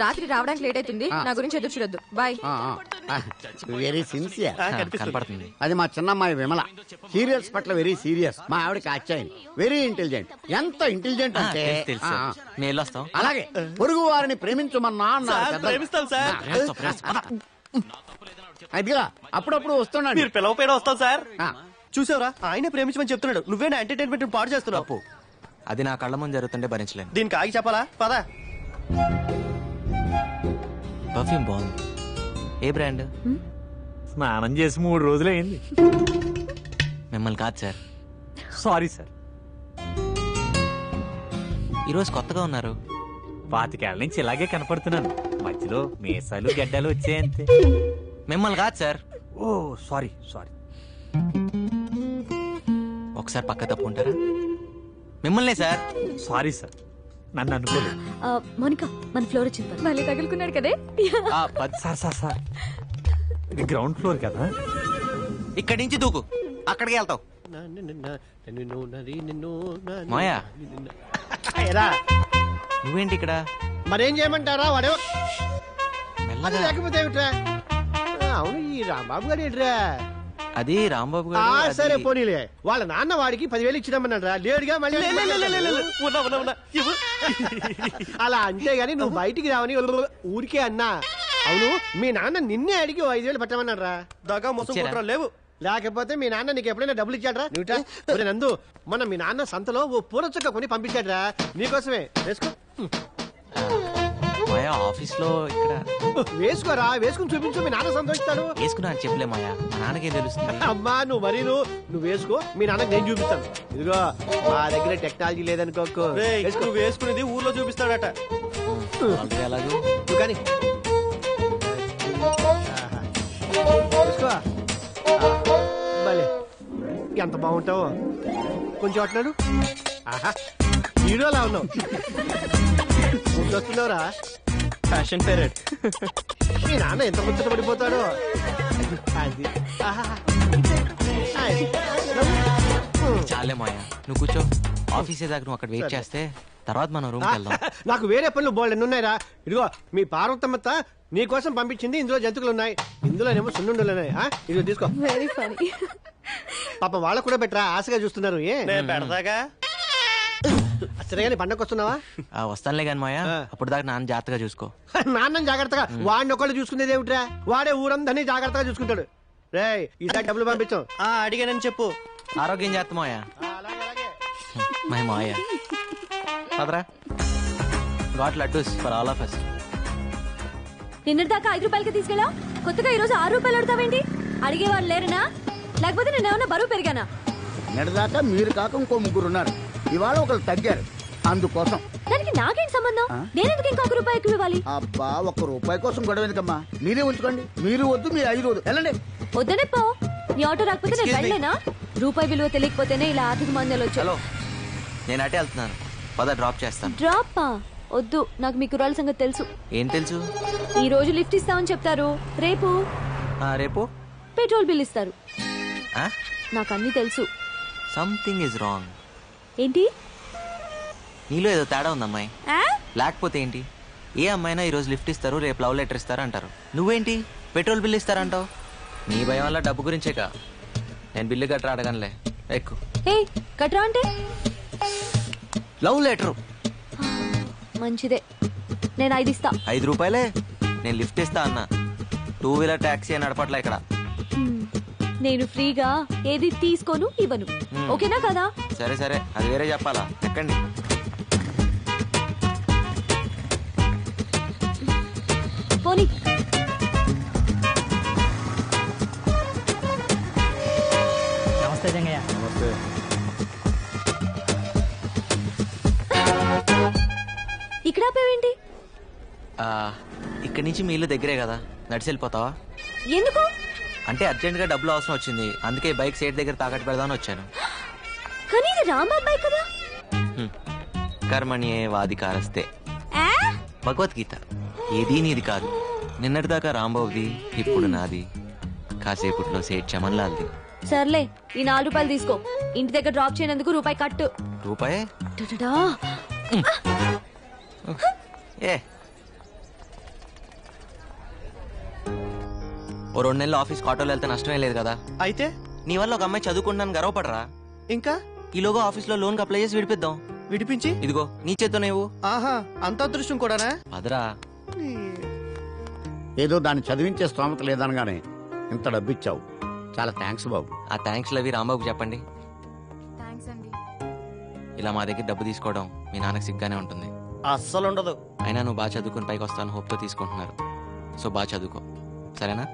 రాత్రి రావడానికి లేట్ అవుతుంది, నా గురించి ఎదురు చూడొద్దు. బాయ్. Very sincere. కనపడుతుంది. అది మా చిన్నమ్మాయి విమల, సీరియల్స్ పట్ల వెరీ సీరియస్. మా ఆవిడకి అచ్చాయని వెరీ ఇంటెలిజెంట్. ఎంత ఇంటెలిజెంట్ అంటే అలాగే పొరుగు వారిని ప్రేమించమన్నా అదిగా అప్పుడప్పుడు వస్తున్నాడు. మీరు పిలవపోయినా వస్తాం సార్. చూసావరా, ఆయనే ప్రేమించమని చెప్తున్నాడు, నువ్వేనా ఎంటర్టైన్మెంట్ పాడు చేస్తున్నావు. అది నా కళ్ళ ముందు జరుగుతుంటే భరించలేను. దీనికి ఆగి చెప్పాలా? పదా. పర్ఫ్యూమ్ బాగుంది. ఏ బ్రాండ్? స్నానం చేసి 3 రోజులైంది. మిమ్మల్ని కాదు సార్. Sorry sir. ఈరోజు కొత్తగా ఉన్నారు. 25 ఏళ్ల నుంచి ఇలాగే కనపడుతున్నాను. మధ్యలో మీసాలు గడ్డలు వచ్చాయంతే. మిమ్మల్ని కాదు సార్. ఓ సారీ సారీ. ఒకసారి పక్క తప్పుకుంటారా? మిమ్మల్నే సార్. సారీ సార్, నన్ను అనుకోలేదు. మోనికా, మన ఫ్లోర్ వచ్చింది. మళ్ళీ తగులుకున్నాడు కదే. సార్ ఇది గ్రౌండ్ ఫ్లోర్ కదా. ఇక్కడి నుంచి దూకు, అక్కడికి వెళ్తావు. మాయా, నువ్వేంటి ఇక్కడ? మరేం చేయమంటారా? వాడే మెల్లగా. లేకపోతే ఏమిట్రా? అవును, ఈ రాంబాబు గారు ఏంట్రా? అది రాంబాబు గారు. సరే పోనీలే, వాళ్ళ నాన్న వాడికి 10,000 ఇచ్చినామన్నాడు. లేడుగా మళ్ళీ అలా అంతేగాని నువ్వు బయటికి రావని ఊరికే అన్నా. అవును, మీ నాన్న నిన్నే అడిగి 5,000 పట్టమన్నాడు రా. దగా మోసం కుట్ర లేవు. లేకపోతే మీ నాన్న నీకు ఎప్పుడైనా డబ్బులు ఇచ్చాడ్రా నువ్వు నందు మొన్న మీ నాన్న సంతలో ఓ పూల చుక్క కొని పంపించాడ్రా నీకోసమే వేసుకో మాయా ఆఫీస్ లో ఇక్కడ వేసుకోరా వేసుకుని చూపించు మీ నాన్న సంతోషిస్తాడు వేసుకున్నా అని చెప్పలే మాయా మా నాన్నకేం తెలుస్తుంది అమ్మా నువ్వు వేసుకో మీ నాన్నకి నేను చూపిస్తాను ఇదిగో మా దగ్గర టెక్నాలజీ లేదనుకోకు నువ్వు వేసుకునేది ఊర్లో చూపిస్తాడట ఎలాగూ నువ్వు కానీ వేసుకో భలే ఎంత బాగుంటావో కొంచెం అట్లాడు ఆహా హీరోలా ఉన్నావు వస్తున్నావురా ఫ్యాషన్ పేరెడ్ మీ నాన్న ఎంత ముచ్చట పడిపోతాడో అది చాలే మాయా నువ్వు కూర్చో ఆఫీస్ దాకా నువ్వు అక్కడ వెయిట్ చేస్తే తర్వాత మనం రూమ్కి వెళ్దాం నాకు వేరే పనులు బోల్డ్ ఎన్ని ఉన్నాయిరా ఇదిగో మీ పార్వతమ్మత్త నీ కోసం పంపించింది ఇందులో జంతువులు ఉన్నాయి ఇందులోనేమో సున్నుండలు ఉన్నాయి ఇదిగో తీసుకో వెరీ ఫనీ పాప వాళ్ళకు కూడా పెట్టరా ఆశగా చూస్తున్నారు ఏ పెడతాగా సరేగాని పండగ వస్తున్నావా వస్తానులే గాని మాయా అప్పుడు దాకా నాన్న జాగ్రత్తగా చూసుకో నాన్న జాగ్రత్తగా వాడిని ఒకళ్ళు చూసుకునేది ఏమిట్రా వాడే ఊరందరినీ జాగ్రత్తగా చూసుకుంటాడు రే ఈసారి డబ్బులు పంపించాం అడిగానని చెప్పు ఆరోగ్యం జాగ్రత్త మాయా మై మాయా పదరా got laddoos for all of us నిన్నటిదాకా 5 రూపాయలకి తీసుకెళ్ళా కొత్తగా ఈ రోజు 6 రూపాయలు అడుగుతావేంటి అడిగేవాళ్ళు లేరనా లేకపోతే నేను ఏమన్నా బరువు పెరిగానా నిన్నటిదాకా మీరు కాక ఇంకో ముగ్గురు ఉన్నారు ఇవాళ ఒకరు తగ్గారు అందుకోసం దానికి నాకేం సంబంధం నేనెందుకు ఇంకొక రూపాయి ఎక్కువ ఇవ్వాలి అబ్బా ₹1 కోసం గొడవ ఎందుకమ్మా మీరే ఉంచుకోండి మీరు వద్దు మీరు 5 వద్దు వెళ్ళండి వద్దనే పో నీ ఆటో రాకపోతే నేను వెళ్ళలేనా రూపాయి విలువ తెలియకపోతేనే ఇలా ఆర్థిక మాంద్యాలు వచ్చాయి నేను అటే వెళ్తున్నాను పద డ్రాప్ చేస్తాను డ్రాప్ వద్దు నాకు మీ కుర్రాళ్ళ సంగతి తెలుసు ఏం తెలుసు ఈ రోజు లిఫ్ట్ ఇస్తామని చెప్తారు రేపు రేపు పెట్రోల్ బిల్ ఇస్తారు నాకు అన్ని తెలుసు సంథింగ్ ఇస్ రాంగ్ ఏంటి నీలో ఏదో తేడా ఉంది అమ్మాయి లేకపోతే ఏంటి ఏ అమ్మాయినా ఈ రోజు లిఫ్ట్ ఇస్తారు రేపు లవ్ లెటర్ ఇస్తారు అంటారు నువ్వేంటి పెట్రోల్ బిల్ ఇస్తారంటావు నీ భయం వల్ల డబ్బు గురించేగా నేను బిల్లు గట్రా అడగనులే ఎక్కు కట్రా అంటే లవ్ లెటర్ మంచిదే నేను 5 ఇస్తా 5 రూపాయలే నేను లిఫ్ట్ ఇస్తా అన్నా 2 వీలర్ టాక్సీ నడపట్లే ఇక్కడ నేను ఫ్రీగా ఏది తీసుకోను ఇవ్వను ఓకేనా కదా సరే సరే అది వేరే చెప్పాలా ఎక్కండి పోనీ నమస్తే జంగయ్య నమస్తే ఇక్కడ ఆపేవేంటి ఇక్కడి నుంచి మీ ఇల్లు దగ్గరే కదా నడిచి వెళ్ళిపోతావా ఎందుకు అంటే అర్జెంట్ గా డబ్బులు అవసరం వచ్చింది అందుకే బైక్ సైడ్ దగ్గర తాకట్టు పెడదామని వచ్చాను కానీ ఇది రాంబాబు బైక్ కదా కర్మణ్యే వాదికారస్తే భగవద్గీత ఏదీ నీది కాదు నిన్నటిదాకా రాంబాబుది ఇప్పుడు నాది కాసేపట్లో సేట్ చమన్లాల్ది సర్లే ఈ 4 రూపాయలు తీసుకో ఇంటి దగ్గర డ్రాప్ చేయనందుకు రూపాయి కట్టు రూపాయే ఏ ఓ 2 నెలలు ఆఫీస్ ఆటోలో వెళ్తే నష్టమే లేదు కదా అయితే నీ వల్ల ఒక అమ్మాయి చదువుకుంటాను గర్వపడరా ఇంకా ఈలోగా ఆఫీస్ లో లోన్ కి అప్లై చేసి విడిపిద్దాం విడిపించి ఇదిగో నీ చేత్తోనేవు ఆహా అంత అదృష్టం కూడానా అదరా ఏదో దాన్ని చదివించే స్తోమత లేదనగానే ఇంత డబ్బు ఇచ్చావు చాలా థ్యాంక్స్ బాబు ఆ థ్యాంక్స్ లవి రాంబాబు చెప్పండి ఇలా మా దగ్గర డబ్బు తీసుకోవడం మీ నాన్నకి సిగ్గానే ఉంటుంది అస్సలు ఉండదు అయినా నువ్వు బాగా చదువుకుని పైకి వస్తాను హోప్ తో తీసుకుంటున్నారు సో బాగా చదువుకో సరేనా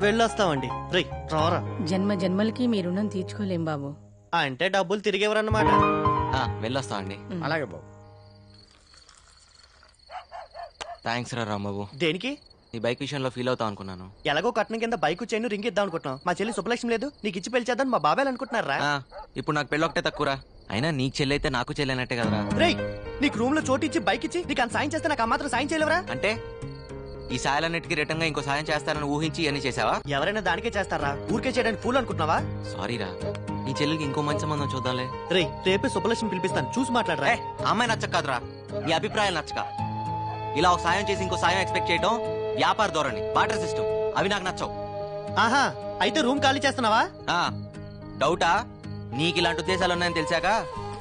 వెళ్ళొస్తామండి రే రారా జన్మ జన్మలకి మీ రుణం తీర్చుకోలేం బాబు అంటే డబ్బులు తిరిగేవరన్నమాట వెళ్ళొస్తామండి అలాగే బాబు థ్యాంక్స్ రా రాంబాబు దేనికి నీ బైక్ విషయంలో ఫీల్ అవుతావు అనుకున్నాను ఎలాగో కట్నం కింద బైక్ చైన్ రింగ్ ఇద్దాం అనుకుంటున్నాం మా చెల్లి శుభలక్ష్మి లేదు నీకు ఇచ్చి పెళ్లి చేద్దాం మా బాబాయ్ అనుకుంటున్నారా ఇప్పుడు నాకు పెళ్ళి ఒకటే తక్కువరా అయినా నీకు చెల్లి అయితే నాకు చెల్లైనట్టే కదరా రేయ్ నీకు రూమ్ లో చోటు ఇచ్చి బైక్ ఇచ్చి నీకు అంత సాయం చేస్తే నాకు మాత్రం సాయం చేయలేవరా అంటే ఈ సాయాలన్నిటికీ రిటర్న్ గా ఇంకో సాయం చేస్తారని ఊహించి అని చేసావా ఎవరైనా దానికే చేస్తారా ఊరికే చేయడానికి ఫూల్ అనుకుంటున్నావా సారీరా నీ చెల్లికి ఇంకో మంచి సంబంధం చూద్దాంలే రే రేపే శుభలక్ష్మి పిలిపిస్తాను చూసి మాట్లాడరా అమ్మాయి నచ్చక కాదురా నీ అభిప్రాయాలు నచ్చక ఇలా ఒక సాయం చేసి ఇంకో సాయం ఎక్స్పెక్ట్ చేయడం వ్యాపార ధోరణి బాటర్ సిస్టమ్ అవి నాకు నచ్చవు ఆహా అయితే రూమ్ ఖాళీ చేస్తున్నావా డౌటా నీకు ఇలాంటి ఉద్దేశాలు ఉన్నాయని తెలిసాక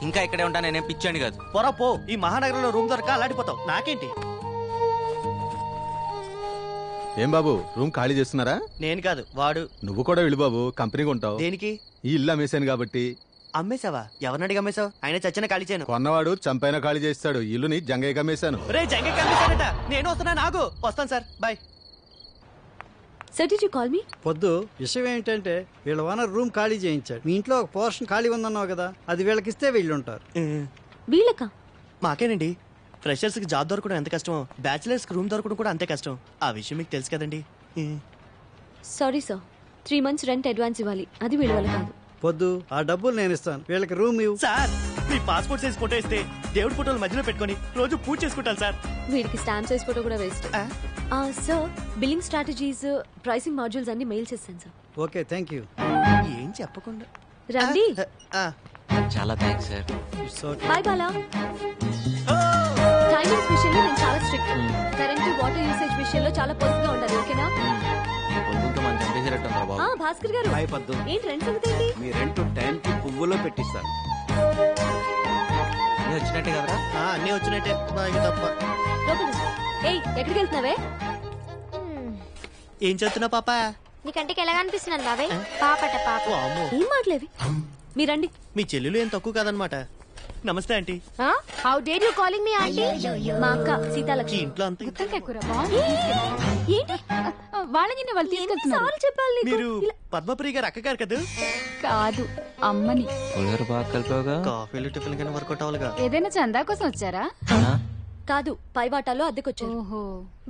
ఇంకా ఇక్కడే ఉంటా నేనేం పిచ్చండి కాదు పొరా పో ఈ మహానగరంలో రూమ్ దొరక అలాడిపోతావు నాకేంటి ఏం బాబు రూమ్ ఖాళీ చేస్తున్నారా? నేను కాదు వాడు. నువ్వు కూడా వెళ్ళు బాబు, కంపెనీగా ఉంటావు. దేనికి? ఈ ఇల్లు అమ్మేశాను కాబట్టి. అమ్మేశావా? ఎవరిని అడిగి అమ్మేశావు? ఆయన చచ్చిన ఖాళీ చేయను. కొన్నవాడు చంపైనా ఖాళీ చేస్తాడు. ఇల్లుని జంగయ్యకి అమ్మేశాను. రే జంగయ్యకి అమ్మేశాడట. నేను వస్తున్నాను, ఆగు. వస్తాను sir, bye. Sir did you call me? పొద్దు విషయం ఏంటంటే వీళ్ళ ఓనర్ రూమ్ ఖాళీ చేయించాడు. మీ ఇంట్లో ఒక పోర్షన్ ఖాళీ ఉందన్నావు కదా, అది వీళ్ళకిస్తే వీళ్ళు ఉంటారు. వీళ్ళకా? మాకేనండి. ఫ్రెషర్స్ కి జాబ్ దొరకడం ఎంత కష్టమో, బ్యాచిలర్స్ కి రూమ్ దొరకడం కూడా అంతే కష్టం. ఆ విషయం మీకు తెలుసు కదండి. Sorry sir, 3 months rent advance ఇవ్వాలి. అది వీళ్ళ వల్ల కాదు. పొద్దు ఆ డబ్బులు నేను ఇస్తాను, వీళ్ళకి రూమ్ ఇవ్వు. సార్ మీ పాస్పోర్ట్ సైజ్ ఫోటో ఇస్తే దేవుడి ఫోటోలు మధ్యలో పెట్టుకొని రోజు పూజ చేసుకుంటాను సార్. వీడికి స్టాంప్ సైజ్ ఫోటో కూడా waste. Sir billing strategies, pricing modules అన్ని మెయిల్ చేస్తాను సార్. Okay, thank you. ఏం చెప్పకుండా రండి. చాలా thanks sir. Bye Bala. Timings విషయంలో నేను చాలా స్ట్రిక్ట్. కరెంట్ వాటర్ యూసేజ్ విషయంలో చాలా పొదుపుగా ఉండాలి, ఓకేనా? భాస్కర్ గారు ఏంటి రెంట్ సంగతి ఏంటి? మీ రెంట్ టైం కి పువ్వులో పెట్టిస్తాను. వచ్చినట్టే కదరా? అన్నీ వచ్చినట్టే, బాగా తప్ప. ఏయ్ ఎక్కడికి వెళ్తున్నావే? ఏం చెప్తున్నా పాప? నీ కంటికి ఎలా కనిపిస్తున్నాను బాబాయ్? పాపట పాప. ఏం మాట్లేవి మీరండి. మీ చెల్లెలు ఏం తక్కువ కాదనమాట. నమస్తే aunty. How dare you calling me aunty? మా అక్క సీతాలక్ష్మి. ఇంట్లో అంతా ఏంటి వాళ్ళని వాళ్ళు తీసుకెళ్తున్నారు చెప్పాలి. మీరు పద్మప్రియ గారు అక్క గారు కదా? కాదు, అమ్మని. కాఫీలు టిఫిన్ కానీ వర్కౌట్ అవ్వాలిగా. ఏదైనా చందా కోసం వచ్చారా? కాదు, పై వాటాలో అద్దెకొచ్చారు.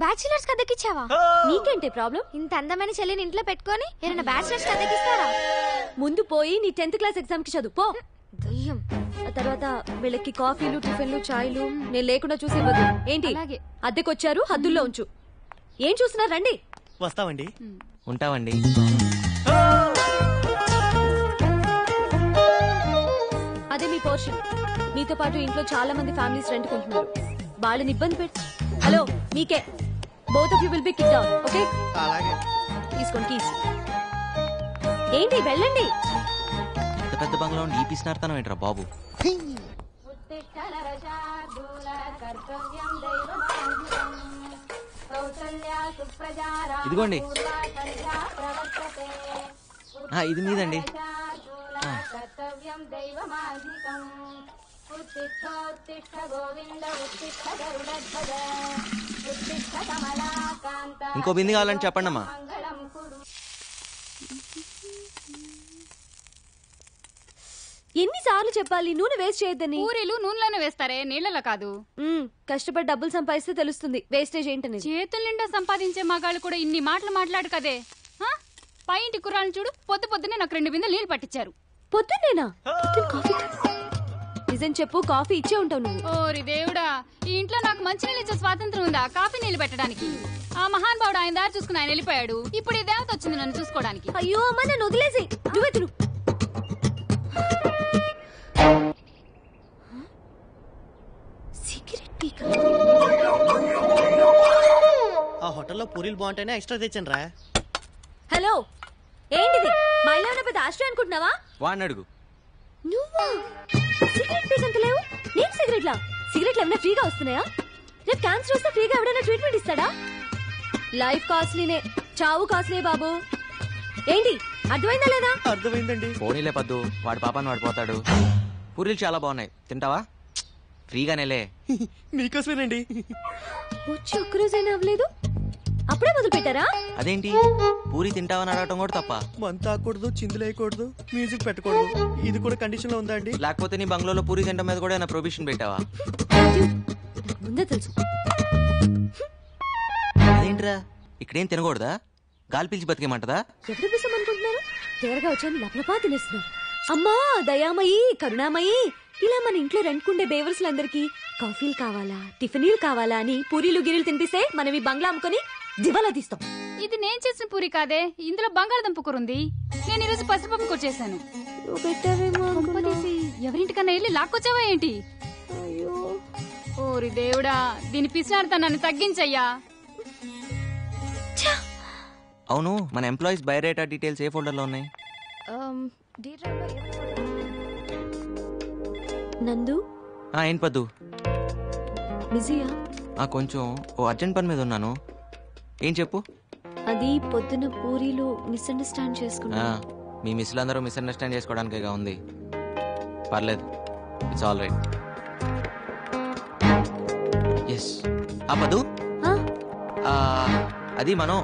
బ్యాచిలర్స్ కి అద్దెకిచ్చావా? నీకేంటి ప్రాబ్లం? ఇంత అందమైన చెల్లిని ఇంట్లో పెట్టుకొని ఏమైనా బ్యాచిలర్స్ కి అద్దెకిస్తారా? ముందు పోయి నీ 10th క్లాస్ ఎగ్జామ్ కి చదువు పో. దయ్యం. ఆ తర్వాత వీళ్ళకి కాఫీలు టిఫిన్లు చాయ్లు నేను లేకుండా చూసేవద్దు. ఏంటి అద్దెకొచ్చారు, హద్దుల్లో ఉంచు. ఏం చూస్తున్నారు? రండి. వస్తామండి. ఉంటామండి. అదే మీ పోర్షన్. మీతో పాటు ఇంట్లో చాలా మంది ఫ్యామిలీస్ రెంట్ కొంటున్నారు. వాళ్ళని ఇబ్బంది పెట్టి. హలో, మీకే. Both of you will be kicked out, okay? అలాగే. తీసుకోండి కీస్. ఏంటి వెళ్ళండి. ఇంత పెద్ద బంగ్లా ఉండి ఈ పిసినార్తనం ఏంట్రా బాబు? ఇదిగోండి. ఇది మీదండి. ఇంకో బింది కావాలని చెప్పండి అమ్మా. ఎన్నిసార్లు చెప్పాలి నూనె వేస్ట్ చేయొద్దని? పూరీలు నూనెలోనే వేస్తారే, నీళ్లలో కాదు. కష్టపడి డబ్బులు సంపాదిస్తే తెలుస్తుంది వేస్టేజ్ ఏంటని. చేతుల నిండా సంపాదించే మగాళ్ళు కూడా ఇన్ని మాటలు మాట్లాడు కదే. పై ఇంటి కుర్రాళ్ళు చూడు, పొద్దునే నాకు 2 బిందెలు నీళ్లు పట్టించారు. పొద్దున్నేనా? నిజం చెప్పు, కాఫీ ఇచ్చే ఉంటావు నువ్వు. ఓరి దేవుడా, ఈ ఇంట్లో నాకు మంచి నీళ్ళు ఇచ్చే స్వాతంత్రం ఉందా కాఫీ నీళ్లు పెట్టడానికి? ఆ మహాన్ బావుడు ఆయన దారి చూసుకుని ఆయన వెళ్ళిపోయాడు. ఇప్పుడు ఈ దేవత వచ్చింది నన్ను చూసుకోవడానికి. అయ్యో అమ్మ, నన్ను వదిలేసి నువ్వే తిను. ఆ హోటల్లో పూరీలు బాగుంటాయని ఎక్స్ట్రా తెచ్చాను రా. హలో, ఏంటిది? మా ఇల్లు ఏమైనా పెద్ద ఆశ్రయం అనుకుంటున్నావా? వాడిని అడుగు. నువ్వా? సిగరెట్ పీకంత లేవు. నేను సిగరెట్లా? సిగరెట్లు ఏమైనా ఫ్రీగా వస్తున్నాయా? రేపు క్యాన్సర్ వస్తే ఫ్రీగా ఎవడైనా ట్రీట్మెంట్ ఇస్తాడా? లైఫ్ కాస్ట్లీనే, చావు కాస్ట్లీ బాబు. ఏంటి అర్థమైందా లేదా? అర్థమైందండి. పోనీలే పద్దు, వాడి పాపాన్ని వాడు పోతాడు. పూరీలు చాలా బాగున్నాయి, తింటావా? ఫ్రీగానేలే. మీకోసమేనండి. వచ్చి ఒక్కరోజైనా అవ్వలేదు, అప్పుడే మొదలు పెట్టారా? అదేంటి పూరి తింటావని అడగటం కూడా తప్ప? మంత ఆకూడదు, చిందులేయకూడదు, మ్యూజిక్ పెట్టకూడదు, ఇది కూడా కండిషన్ లో ఉందా అండి? లేకపోతే నీ బంగ్లాలో పూరి తింటం మీద కూడా ఏమైనా ప్రొవిషన్ పెట్టావా? ముందే తెలుసు. అదేంట్రా, ఇక్కడేం తినకూడదా? గాలి పీల్చి బతికేమంటదా? ఎప్పుడు పిసం అనుకుంటున్నారు? తేరగా వచ్చాను లపలపా తినేస్తున్నారు. అమ్మా దయామయి, కరుణామయి, ఇలా మన ఇంట్లో రెంట్కుండే బేవర్స్లందరికీ కాఫీలు కావాలా, టిఫినీలు కావాలా అని పూరీలు గిరీలు తినిపిస్తే మనం ఈ బంగ్లా అమ్ముకొని దివాలా తీస్తాం. ఇది నేను చేసిన పూరి కాదే, ఇందులో బంగాళదుంప కూర ఉంది. నేను ఈరోజు పసిపప్పు కూర చేశాను. ఎవరింటికన్నా వెళ్ళి లాక్కొచ్చావా ఏంటి? ఓరి దేవుడా, దీని పిసినాడుతా నన్ను తగ్గించయ్యా. అవును, మన ఎంప్లాయీస్ బయోడేటా డీటెయిల్స్ ఏ ఫోల్డర్ లో ఉన్నాయి? నందు. ఏంటి పద్దు? బిజీయా? కొంచెం ఓ అర్జెంట్ పని మీద ఉన్నాను. ఏం చెప్పు. అది పొద్దున పూరీలు మిస్అండర్స్టాండ్ చేసుకున్నా. మీ మిస్లు అందరూ మిస్అండర్స్టాండ్ చేసుకోవడానికేగా ఉంది. పర్లేదు, ఇట్స్ ఆల్ రైట్. ఎస్ పదు, అది మనం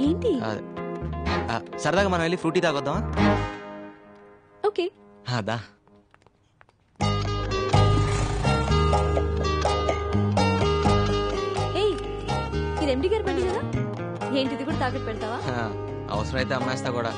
ఏంటి సరదాగా మనం వెళ్ళి ఫ్రూటీ తాగొద్దామా? ఓకే అదా. ఇది ఎండి గారి బండి కదా, ఏంటిది కూడా తాకట్టు పెడతావా? అవసరమైతే అమ్మేస్తా కూడా.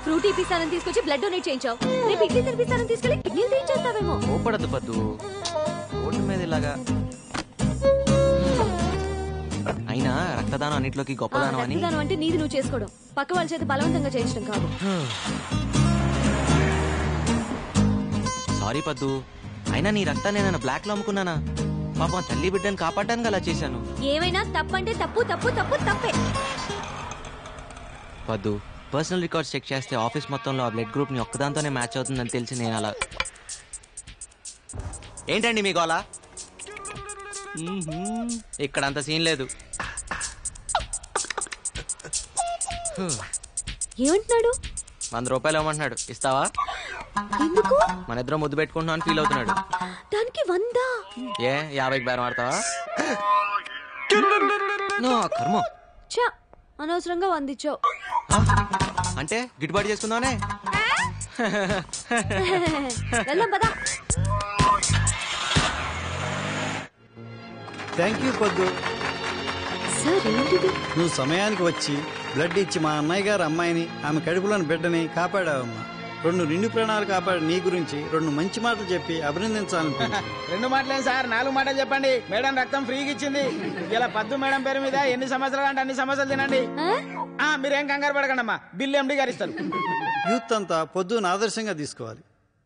ఫ్రూటీ పిస్తానని తీసుకొచ్చి బ్లడ్ డొనేట్ చేయించావు. రేపు ఇడ్లీ తినిపిస్తానని తీసుకెళ్ళి కిడ్నీలు తీయించేస్తావేమో. ఓపడద్దు పద్దు, ఓటు మీద ఇలాగా. అయినా రక్తదానం అన్నిట్లోకి గొప్పదానం అని. రక్తదానం అంటే నీది నువ్వు చేసుకోవడం, పక్క వాళ్ళ చేత బలవంతంగా చేయించడం కాదు. సారీ పద్దు, అయినా నీ రక్తాన్ని నేను బ్లాక్ లో అమ్ముకున్నానా? పాపం తల్లి బిడ్డని కాపాడడానికి అలా చేశాను. ఏమైనా తప్పంటే తప్పు తప్పు తప్పు తప్పే. పద్దు, పర్సనల్ రికార్డ్స్ చెక్ చేస్తే ఆఫీస్ మొత్తంలో ఆ బ్లడ్ గ్రూప్ ని ఒక్కదాంతోనే మ్యాచ్ అవుతుందని తెలిసి నేను అలా. ఏంటండి మీ గోలా? ఇక్కడ అంత సీన్ లేదు. ఏమంటున్నాడు? 100 రూపాయలు ఇవ్వమంటున్నాడు, ఇస్తావా? ఎందుకు? మన ఇద్దరం ముద్దు పెట్టుకుంటున్నాం అని ఫీల్ అవుతున్నాడు. దానికి 100? ఏ 50కి బేరం ఆడతావా? కర్మ. అనవసరంగా 100 ఇచ్చావు. అంటే గిట్టుబాటు చేసుకుందామనే. వెళ్దాం పదా. థ్యాంక్ యూ పొద్దు. నువ్వు సమయానికి వచ్చి బ్లడ్ ఇచ్చి మా అన్నయ్య గారు అమ్మాయిని, ఆమె కడుపులోని బిడ్డని కాపాడావమ్మా. 2 నిండు ప్రాణాలు కాపాడి నీ గురించి 2 మంచి మాటలు చెప్పి అభినందించాలని. 2 మాటలేం సార్, 4 మాటలు చెప్పండి. మేడం రక్తం ఫ్రీగా ఇచ్చింది. ఇలా పద్దు మేడం పేరు మీద ఎన్ని సమస్యలు అంటే అన్ని సమస్యలు తినండి. మీరేం కంగారు పడకండి అమ్మా, బిల్లు ఎండి గారు ఇస్తారు. యూత్ అంతా పొద్దున ఆదర్శంగా తీసుకోవాలి.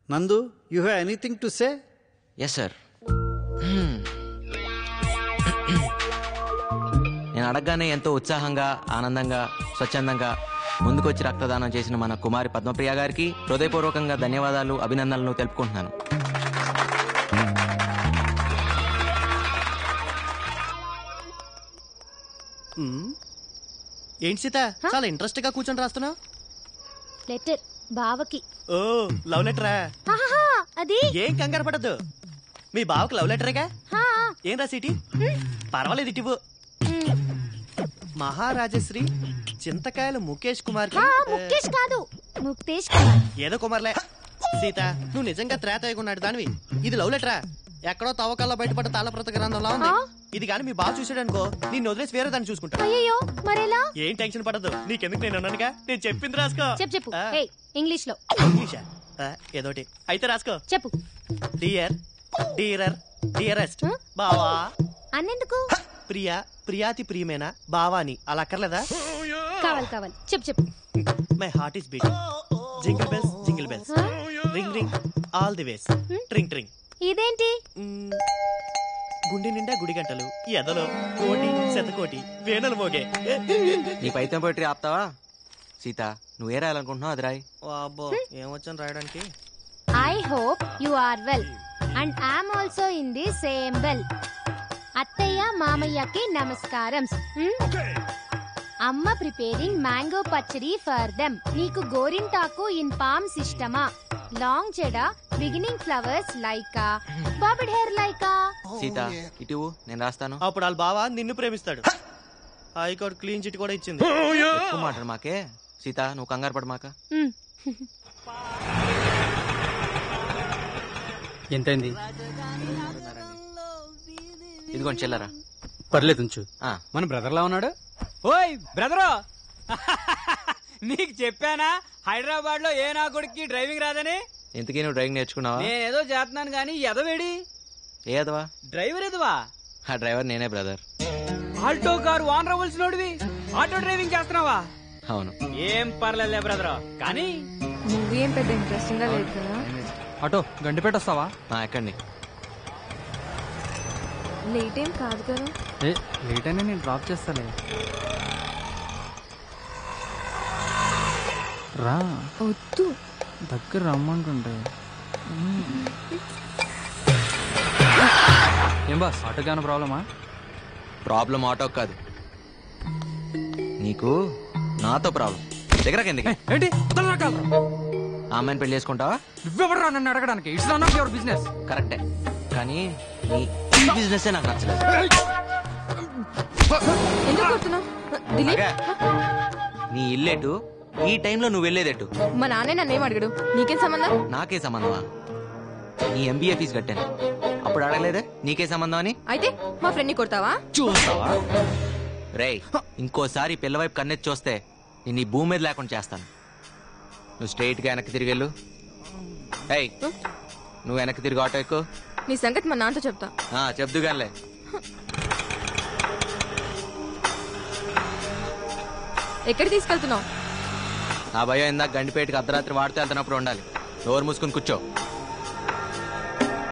Nandu, you have anything to say? Yes sir. నేను అడగగానే ఎంతో ఉత్సాహంగా, ఆనందంగా, స్వచ్ఛందంగా ముందుకొచ్చి రక్తదానం చేసిన మన కుమారి పద్మప్రియ గారికి హృదయపూర్వకంగా ధన్యవాదాలు, అభినందనలు తెలుపుకుంటున్నాను. ఏంటి సీత, చాలా ఇంట్రెస్ట్ గా కూర్చొని రాస్తున్నావు? లెటర్ బావకి. ఓ, లవ్ లెటరా? అది ఏం కంగారు పడద్దు, మీ బావకి లవ్ లెటరేగా. ఏం రాసిటి? పర్వాలేదు, ఇటివు. మహారాజశ్రీ చింతకాయల ముఖేష్ కుమార్. ముఖేష్ కాదు, ముక్తేష్ కుమార్. ఏదో కుమార్లే. సీత, నువ్వు నిజంగా త్రేతయ్యకున్నాడు దానివి. ఇది లవ్ లెటరా? ఎక్కడో తవ్వకాల్లో బయటపడ్డ తాళప్రత గ్రంథంలా ఉంది. ఇది కానీ మీ బావ చూసాడు అనుకో, నిన్ను వదిలేసి వేరే దాన్ని చూసుకుంటా. అయ్యో మరెలా? ఏం టెన్షన్ పడద్దు, నీకెందుకు, నేను అన్నానుగా. నేను చెప్పింది రాసుకో. చెప్పు. ఇంగ్లీష్ లో. ఇంగ్లీషా? ఏదోటి అయితే రాసుకో. చెప్పు. డియర్, డీరర్, డియరెస్ట్ బావా. అన్నెందుకు? ప్రియా, ప్రియాతి ప్రియమేనా బావాని, అలా అక్కర్లేదా? కావాలి. చెప్పు. My heart is beating. Jingle bells, jingle bells, ring ring all the ways, tring tring. ఇదేంటి? గుండె నిండా గుడి గంటలు, ఎదలో కోటి శతకోటి వేణలు మోగే. నీ పైతం పోయి ఆపుతావా? సీత, నువ్వే రాయాలనుకుంటున్నావు, అది రాయి. అబ్బో, ఏమొచ్చాను రాయడానికి. I hope you are well and I'm also in the same well. అత్తయ్య మామయ్యకి నమస్కారం. అమ్మ preparing mango pachadi for them. నీకు గోరింటాకు ఇన్ పామ్స్ ఇష్టమా? లాంగ్ చెడ బిగినింగ్ ఫ్లవర్స్ లైకా, బాబిడ్ హెయిర్ లైకా. సీత, ఇటు నేను రాస్తాను. అప్పుడు వాళ్ళ బావ నిన్ను ప్రేమిస్తాడు. హైకోర్టు క్లీన్ చిట్ కూడా ఇచ్చింది. ఎక్కువ మాట్లాడు మాకే. సీత, నువ్వు కంగారు పడ మాక. ఎంతైంది? ఇదిగోండి చెల్లరా. పర్లేదు ఉంచు. మన బ్రదర్ లా ఉన్నాడు. ఓయ్ బ్రదరు, నీకు చెప్పానా హైదరాబాద్ లో ఏ నా కొడుక్కి డ్రైవింగ్ రాదని? ఇంతకీ నువ్వు డ్రైవింగ్ నేర్చుకున్నావా? నేనేదో చేస్తున్నాను గానీ ఎదవేడి. ఏ ఎదవా? డ్రైవర్ ఎదవా? ఆ డ్రైవర్ నేనే బ్రదర్. ఆల్టో కారు వాన్ రవల్స్ నోడివి ఆటో డ్రైవింగ్ చేస్తున్నావా? అవును. ఏం పర్లేదులే బ్రదర్, కానీ మూవీ ఏం పెద్ద ఇంట్రెస్టింగ్ గా లేదు కదా. ఆటో గండి పెట్టొస్తావా? ఎక్కండి. లేట్ ఏం కాదు కదా. లేట్ అయినా నేను డ్రాప్ చేస్తాలే. రా. వద్దు. దగ్గర రమ్మంటుంటే. ఏం బాస్ ఆటోకి ఏమైనా ప్రాబ్లమా? ప్రాబ్లం ఆటో కాదు, నీకు నాతో ప్రాబ్లం. దగ్గర కిందకి ఏంటి ఆ అమ్మాయిని పెళ్లి చేసుకుంటావా? నువ్వెవడరా నన్ను అడగడానికి? It's not of your business. కరెక్టే, కానీ నీ బిజినెస్ నాకు నచ్చలేదు. ఎందుకు కొడుతున్నావు దిలీప్? నీ ఇల్లేటు, ఈ టైంలో నువ్వు వెళ్ళేదేటు? మా నాన్నే నన్నేం అడిగాడు, నీకేం సంబంధం? నాకే సంబంధమా? నీ ఎంబీఏ ఫీజు కట్టాను, అప్పుడు అడగలేదే నీకే సంబంధం అని? అయితే మా ఫ్రెండ్ని కొడతావా? చూస్తావా? రేయ్, ఇంకోసారి పిల్లవైపు కన్నెత్తి చూస్తే నేను ఈ భూమి మీద లేకుండా చేస్తాను. నువ్వు స్ట్రైట్గా వెనక్కి తిరిగి వెళ్ళు. ఏయ్, నువ్వు వెనక్కి తిరిగి ఆటో ఎక్కు. నీ సంగతి మా నాన్నతో చెప్తా. చెప్దుగానిలే. ఎక్కడ తీసుకెళ్తున్నావు? నా భయం ఇందాక గండిపేటకి అర్ధరాత్రి వాడితే వెళ్తున్నప్పుడు ఉండాలి. డోర్ మూసుకుని కూర్చో.